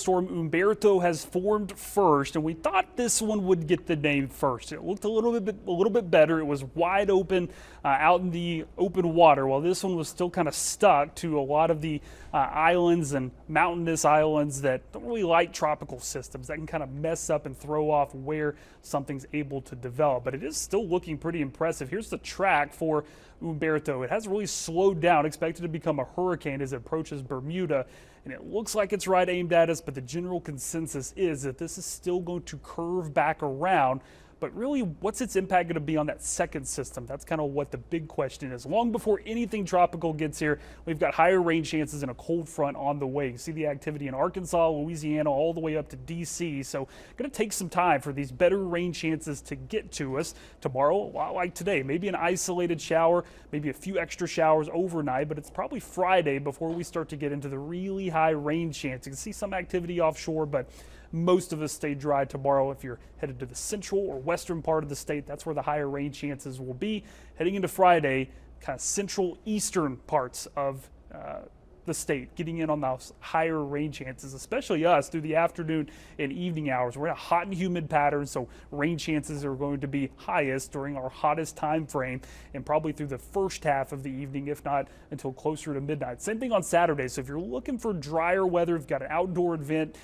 Storm Humberto has formed first, and we thought this one would get the name first. It looked a little bit better. It was wide open out in the open water, while this one was still kind of stuck to a lot of the islands and mountainous islands that don't really like tropical systems. That can kind of mess up and throw off where something's able to develop. But it is still looking pretty impressive. Here's the track for Humberto. It has really slowed down, expected to become a hurricane as it approaches Bermuda. And it looks like it's right aimed at us, but the general consensus is that this is still going to curve back around. But really, what's its impact going to be on that second system? That's kind of what the big question is. Long before anything tropical gets here, we've got higher rain chances and a cold front on the way. You see the activity in Arkansas, Louisiana, all the way up to D.C. So going to take some time for these better rain chances to get to us. Tomorrow, a lot like today, maybe an isolated shower, maybe a few extra showers overnight, but it's probably Friday before we start to get into the really high rain chance. You can see some activity offshore, but most of us stay dry tomorrow. If you're headed to the central or western part of the state, that's where the higher rain chances will be. Heading into Friday, kind of central eastern parts of the state, getting in on those higher rain chances, especially us through the afternoon and evening hours. We're in a hot and humid pattern, so rain chances are going to be highest during our hottest time frame and probably through the first half of the evening, if not until closer to midnight. Same thing on Saturday. So if you're looking for drier weather, if you've got an outdoor event,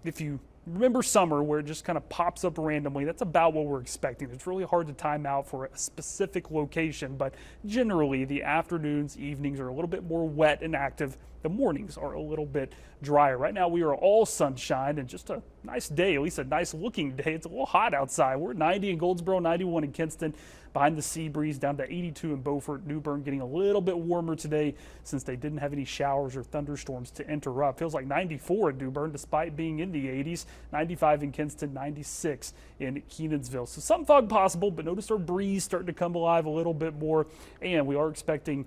if you remember summer where it just kind of pops up randomly, that's about what we're expecting. It's really hard to time out for a specific location, but generally the afternoons, evenings are a little bit more wet and active. The mornings are a little bit drier. Right now we are all sunshine and just a nice day, at least a nice looking day. It's a little hot outside. We're at 90 in Goldsboro, 91 in Kinston. Behind the sea breeze down to 82 in Beaufort. New Bern getting a little bit warmer today since they didn't have any showers or thunderstorms to interrupt. Feels like 94 in New Bern despite being in the 80s. 95 in Kinston, 96 in Kenansville. So some fog possible, but notice our breeze starting to come alive a little bit more. And we are expecting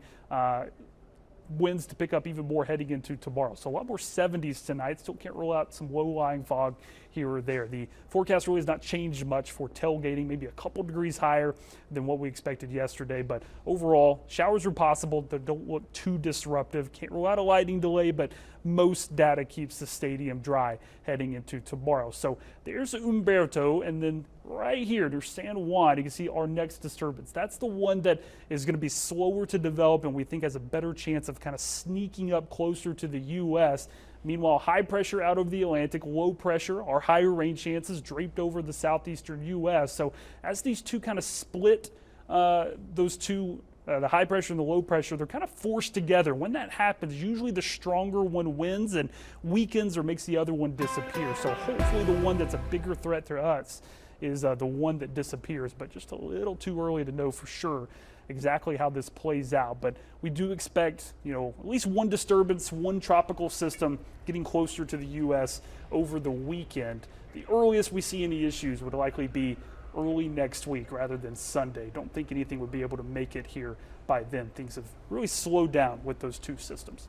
winds to pick up even more heading into tomorrow. So a lot more 70s tonight. Still can't rule out some low-lying fog here or there. The forecast really has not changed much for tailgating, maybe a couple degrees higher than what we expected yesterday. But overall, showers are possible. They don't look too disruptive. Can't rule out a lightning delay, but most data keeps the stadium dry heading into tomorrow. So there's Humberto, and then right here near San Juan, you can see our next disturbance. That's the one that is going to be slower to develop and we think has a better chance of kind of sneaking up closer to the U.S. Meanwhile, high pressure out of the Atlantic, low pressure, our higher rain chances draped over the southeastern U.S. So as these two kind of split, those two, the high pressure and the low pressure, they're kind of forced together. When that happens, usually the stronger one wins and weakens or makes the other one disappear. So hopefully the one that's a bigger threat to us is the one that disappears, but just a little too early to know for sure exactly how this plays out. But we do expect, at least one disturbance, one tropical system getting closer to the U.S. over the weekend. The earliest we see any issues would likely be early next week rather than Sunday. Don't think anything would be able to make it here by then. Things have really slowed down with those two systems.